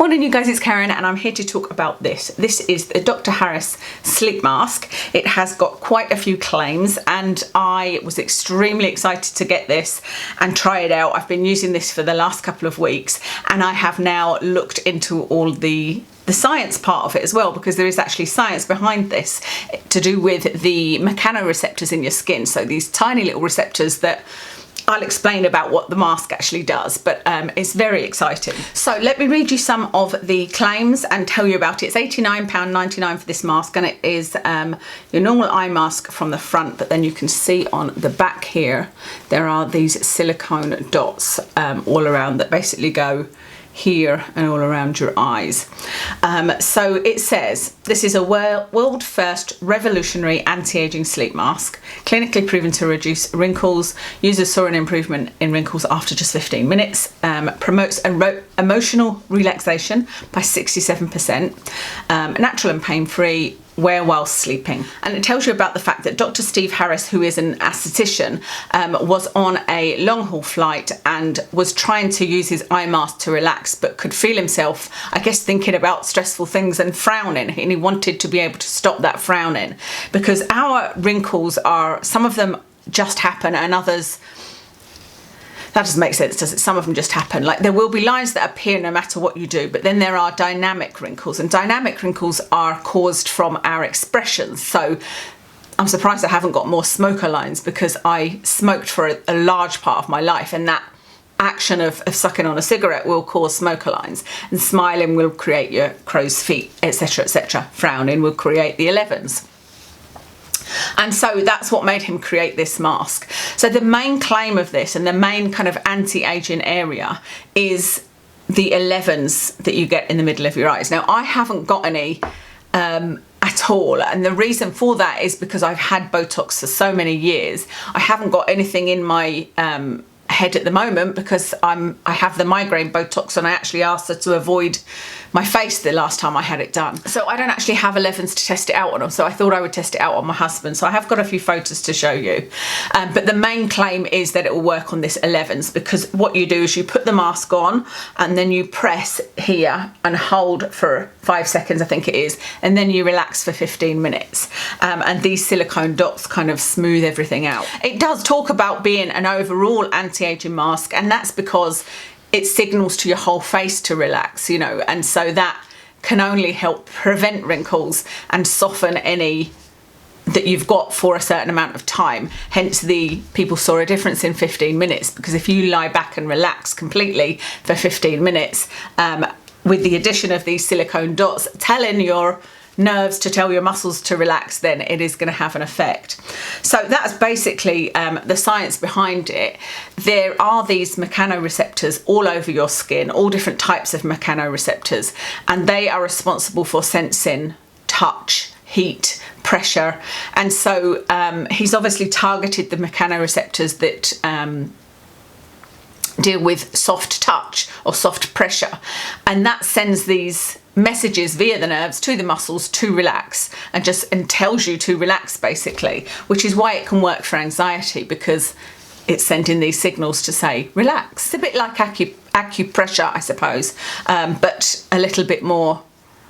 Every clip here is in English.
Morning you guys, it's Karen and I'm here to talk about this. This is the Dr. Harris Sleep Mask. It has got quite a few claims and I was extremely excited to get this and try it out. I've been using this for the last couple of weeks and I have now looked into all the science part of it as well, because there is actually science behind this to do with the mechanoreceptors in your skin. So these tiny little receptors that I'll explain about what the mask actually does, but it's very exciting. So let me read you some of the claims and tell you about it. It's £89.99 for this mask, and it is your normal eye mask from the front, but then you can see on the back here there are these silicone dots all around that basically go here and all around your eyes. So it says this is a world first revolutionary anti-aging sleep mask, clinically proven to reduce wrinkles. Users saw an improvement in wrinkles after just 15 minutes. Promotes emotional relaxation by 67%, natural and pain-free, wear while sleeping. And it tells you about the fact that Dr. Steve Harris, who is an esthetician, was on a long haul flight and was trying to use his eye mask to relax, but could feel himself, I guess, thinking about stressful things and frowning, and he wanted to be able to stop that frowning, because our wrinkles are, some of them just happen and others, that doesn't make sense, does it? Some of them just happen. Like, there will be lines that appear no matter what you do, but then there are dynamic wrinkles, and dynamic wrinkles are caused from our expressions. So I'm surprised I haven't got more smoker lines, because I smoked for a large part of my life, and that action of sucking on a cigarette will cause smoker lines, and smiling will create your crow's feet, etc., etc. Frowning will create the 11s. And so that's what made him create this mask. So the main claim of this, and the main kind of anti-aging area, is the 11s that you get in the middle of your eyes. Now, I haven't got any at all, and the reason for that is because I've had Botox for so many years. I haven't got anything in my head at the moment because I have the migraine Botox, and I actually asked her to avoid my face the last time I had it done. So I don't actually have 11s to test it out on, so I thought I would test it out on my husband. So I have got a few photos to show you. But the main claim is that it will work on this 11s, because what you do is you put the mask on and then you press here and hold for 5 seconds, I think it is, and then you relax for 15 minutes. And these silicone dots kind of smooth everything out. It does talk about being an overall anti-aging mask, and that's because it signals to your whole face to relax, you know, and so that can only help prevent wrinkles and soften any that you've got for a certain amount of time. Hence the people saw a difference in 15 minutes, because if you lie back and relax completely for 15 minutes, with the addition of these silicone dots telling your nerves to tell your muscles to relax, then it is going to have an effect. So that's basically the science behind it. There are these mechanoreceptors all over your skin, all different types of mechanoreceptors, and they are responsible for sensing touch, heat, pressure. And so he's obviously targeted the mechanoreceptors that deal with soft touch or soft pressure, and that sends these messages via the nerves to the muscles to relax, and tells you to relax basically, which is why it can work for anxiety, because it's sending these signals to say relax. It's a bit like acupressure, I suppose, but a little bit more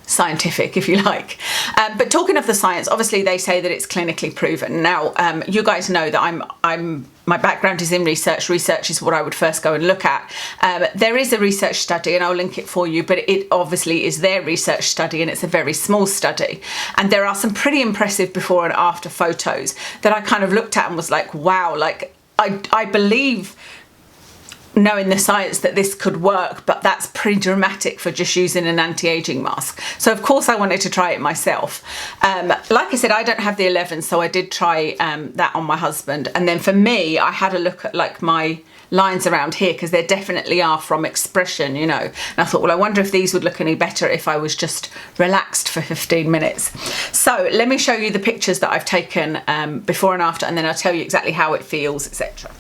scientific, if you like. But talking of the science, obviously they say that it's clinically proven. Now, you guys know that my background is in research. Research is what I would first go and look at. There is a research study, and I'll link it for you, but it obviously is their research study, and it's a very small study. And there are some pretty impressive before and after photos that I kind of looked at and was like, wow, like I believe, knowing the science, that this could work, but that's pretty dramatic for just using an anti-aging mask. So of course I wanted to try it myself. Like I said, I don't have the 11, so I did try that on my husband, and then for me I had a look at like my lines around here, because there definitely are from expression, you know, and I thought, well, I wonder if these would look any better if I was just relaxed for 15 minutes. So let me show you the pictures that I've taken before and after, and then I'll tell you exactly how it feels, etc.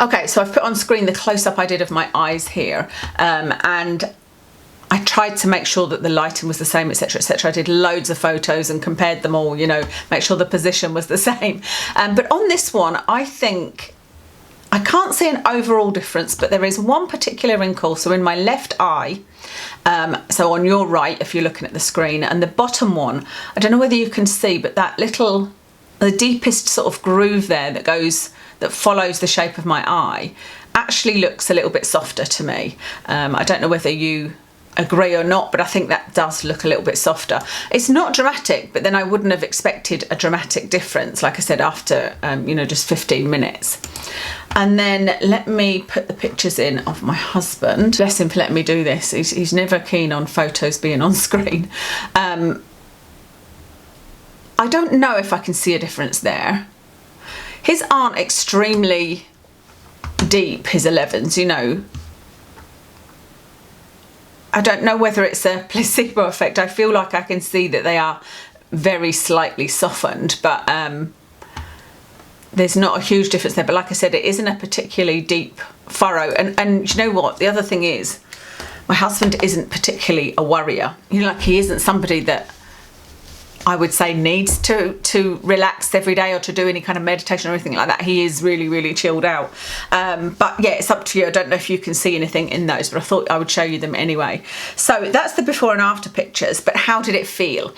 Okay, so I've put on screen the close-up I did of my eyes here, and I tried to make sure that the lighting was the same, etc., etc. I did loads of photos and compared them all, you know, make sure the position was the same. But on this one, I think I can't see an overall difference, but there is one particular wrinkle. So in my left eye, so on your right, if you're looking at the screen, and the bottom one, I don't know whether you can see, but that little, the deepest sort of groove there that follows the shape of my eye actually looks a little bit softer to me. I don't know whether you agree or not, but I think that does look a little bit softer. It's not dramatic, but then I wouldn't have expected a dramatic difference, like I said, after you know, just 15 minutes. And then let me put the pictures in of my husband. Bless him for letting me do this. He's never keen on photos being on screen. I don't know if I can see a difference there. His aren't extremely deep, his 11s, you know. I don't know whether it's a placebo effect. I feel like I can see that they are very slightly softened, but there's not a huge difference there. But like I said, it isn't a particularly deep furrow. And you know what? The other thing is, my husband isn't particularly a worrier. You know, like he isn't somebody that I would say needs to relax every day or to do any kind of meditation or anything like that. He is really, really chilled out. But yeah, it's up to you. I don't know if you can see anything in those, but I thought I would show you them anyway. So that's the before and after pictures, but how did it feel?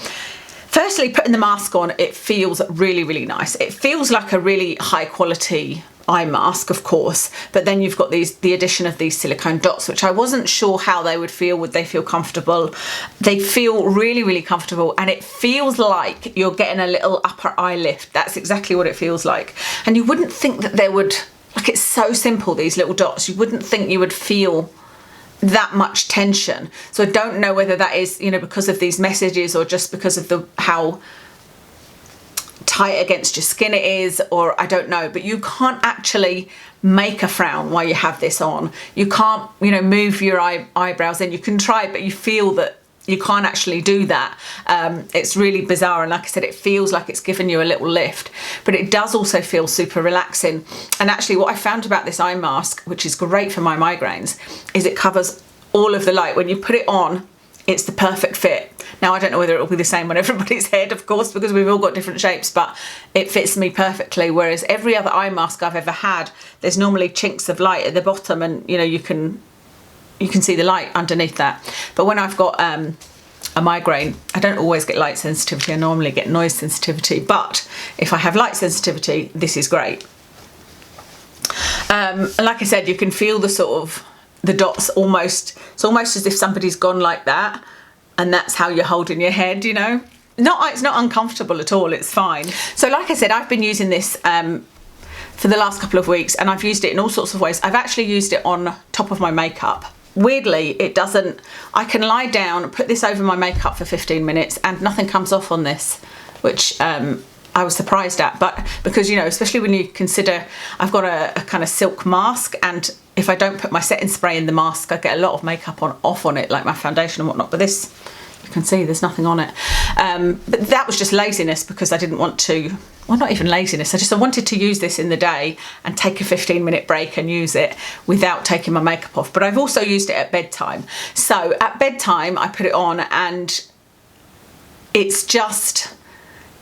Firstly, putting the mask on, it feels really, really nice. It feels like a really high quality eye mask, of course, but then you've got the addition of these silicone dots, which I wasn't sure how they would feel. Would they feel comfortable? They feel really, really comfortable, and it feels like you're getting a little upper eye lift. That's exactly what it feels like. And you wouldn't think that there would, like, it's so simple, these little dots, you wouldn't think you would feel that much tension. So I don't know whether that is, you know, because of these messages or just because of how tight against your skin it is, or I don't know, but you can't actually make a frown while you have this on. You can't, you know, move your eyebrows in. You can try, but you feel that you can't actually do that. It's really bizarre, and like I said, it feels like it's given you a little lift, but it does also feel super relaxing. And actually what I found about this eye mask, which is great for my migraines, is it covers all of the light. When you put it on, it's the perfect fit. Now, I don't know whether it will be the same on everybody's head, of course, because we've all got different shapes, but it fits me perfectly. Whereas every other eye mask I've ever had, there's normally chinks of light at the bottom, and you know, you can see the light underneath that. But when I've got a migraine, I don't always get light sensitivity. I normally get noise sensitivity, but if I have light sensitivity, this is great. Like I said, you can feel the sort of the dots almost. It's almost as if somebody's gone like that, and that's how you're holding your head, you know. It's not uncomfortable at all, it's fine. So like I said, I've been using this for the last couple of weeks, and I've used it in all sorts of ways. I've actually used it on top of my makeup. Weirdly, it doesn't, I can lie down, put this over my makeup for 15 minutes and nothing comes off on this, which I was surprised at. But because, you know, especially when you consider I've got a kind of silk mask, and if I don't put my setting spray in the mask, I get a lot of makeup off on it, like my foundation and whatnot. But this, you can see there's nothing on it. But that was just laziness, because I didn't want to, well, not even laziness, I wanted to use this in the day and take a 15-minute break and use it without taking my makeup off. But I've also used it at bedtime. So at bedtime, I put it on, and it's just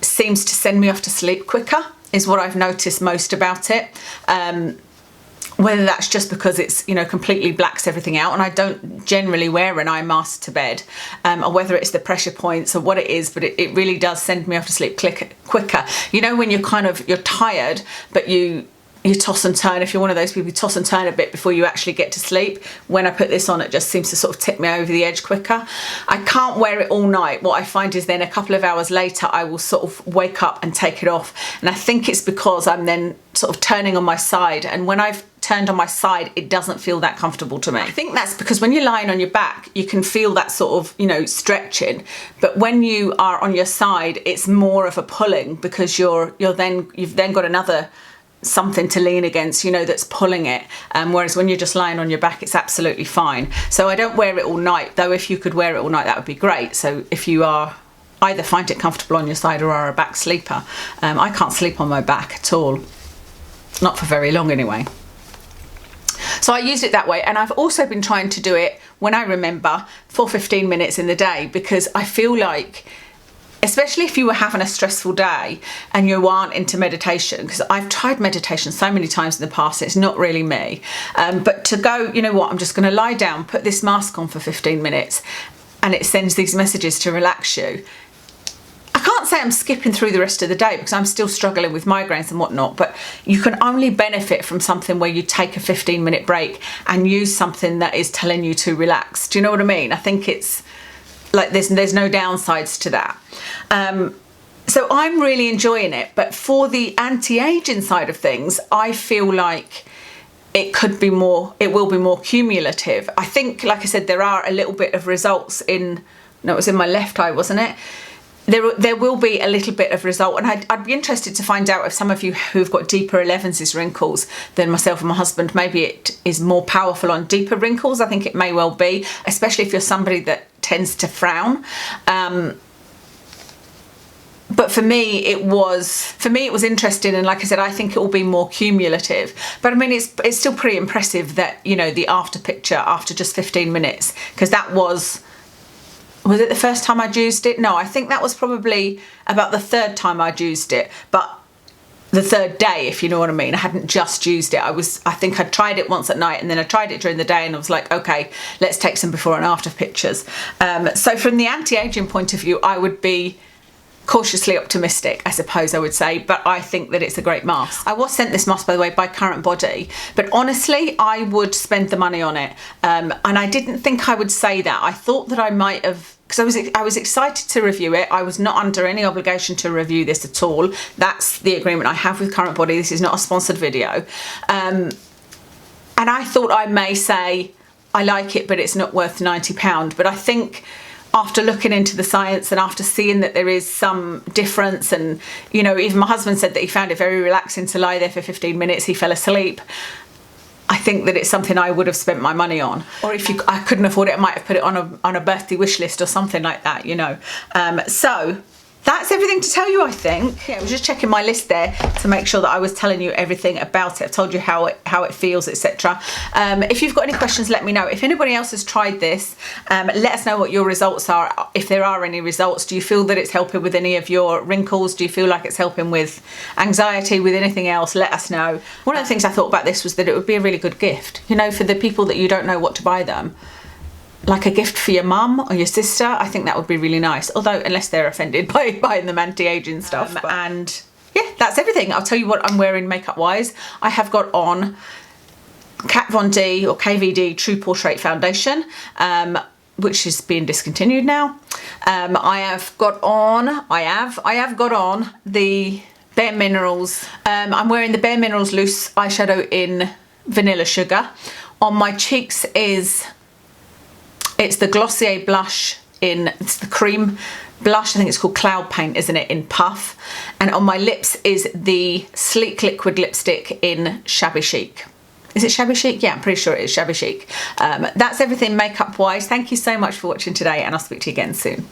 seems to send me off to sleep quicker, is what I've noticed most about it. Whether that's just because it's, you know, completely blacks everything out, and I don't generally wear an eye mask to bed, or whether it's the pressure points or what it is, but it really does send me off to sleep quicker. You know, when you're tired, but you toss and turn. If you're one of those people who toss and turn a bit before you actually get to sleep, when I put this on, it just seems to sort of tip me over the edge quicker. I can't wear it all night. What I find is then a couple of hours later, I will sort of wake up and take it off. And I think it's because I'm then sort of turning on my side. And when I've turned on my side, it doesn't feel that comfortable to me. I think that's because when you're lying on your back, you can feel that sort of, you know, stretching. But when you are on your side, it's more of a pulling, because you've then got another something to lean against, you know, that's pulling it. Whereas when you're just lying on your back, it's absolutely fine. So I don't wear it all night, though if you could wear it all night, that would be great. So if you are either find it comfortable on your side or are a back sleeper, I can't sleep on my back at all. Not for very long anyway. So I used it that way, and I've also been trying to do it when I remember for 15 minutes in the day, because I feel like especially if you were having a stressful day and you aren't into meditation, because I've tried meditation so many times in the past, it's not really me. But to go, you know what, I'm just going to lie down, put this mask on for 15 minutes, and it sends these messages to relax you. I can't say I'm skipping through the rest of the day because I'm still struggling with migraines and whatnot, but you can only benefit from something where you take a 15-minute break and use something that is telling you to relax. Do you know what I mean? I think it's like there's no downsides to that. So I'm really enjoying it, but for the anti-aging side of things, I feel like it will be more cumulative. I think, like I said, there are a little bit of results it was in my left eye, wasn't it? There will be a little bit of result, and I'd be interested to find out if some of you who've got deeper 11s wrinkles than myself and my husband, maybe it is more powerful on deeper wrinkles. I think it may well be, especially if you're somebody that tends to frown. But for me it was interesting, and like I said, I think it will be more cumulative. But I mean, it's still pretty impressive that, you know, the after picture after just 15 minutes, because that was it the first time I'd used it? No, I think that was probably about the third time I'd used it, but the third day, if you know what I mean. I hadn't just used it. I think I'd tried it once at night, and then I tried it during the day, and I was like, okay, let's take some before and after pictures. So from the anti-aging point of view, I would be cautiously optimistic, I suppose I would say, but I think that it's a great mask. I was sent this mask, by the way, by Current Body, but honestly, I would spend the money on it. And I didn't think I would say that. I thought that I might have, because I was excited to review it. I was not under any obligation to review this at all. That's the agreement I have with Current Body. This is not a sponsored video. And I thought I may say, I like it, but it's not worth £90. But I think after looking into the science and after seeing that there is some difference, and, you know, even my husband said that he found it very relaxing to lie there for 15 minutes, he fell asleep. I think that it's something I would have spent my money on. Or if I couldn't afford it, I might have put it on a birthday wish list or something like that, you know. So that's everything to tell you, I think. Yeah, I was just checking my list there to make sure that I was telling you everything about it. I've told you how it feels, etc. If you've got any questions, let me know. If anybody else has tried this, let us know what your results are, if there are any results. Do you feel that it's helping with any of your wrinkles? Do you feel like it's helping with anxiety, with anything else? Let us know. One of the things I thought about this was that it would be a really good gift, you know, for the people that you don't know what to buy them. Like a gift for your mum or your sister, I think that would be really nice. Although, unless they're offended by buying them anti-aging stuff. And yeah, that's everything. I'll tell you what I'm wearing makeup wise. I have got on Kat Von D or KVD True Portrait Foundation, which is being discontinued now. I have got on the Bare Minerals. I'm wearing the Bare Minerals loose eyeshadow in Vanilla Sugar. On my cheeks it's the Glossier blush it's the cream blush, I think it's called Cloud Paint, isn't it, in Puff. And on my lips is the Sleek Liquid Lipstick in Shabby Chic. Is it Shabby Chic? Yeah, I'm pretty sure it is Shabby Chic. That's everything makeup wise. Thank you so much for watching today, and I'll speak to you again soon.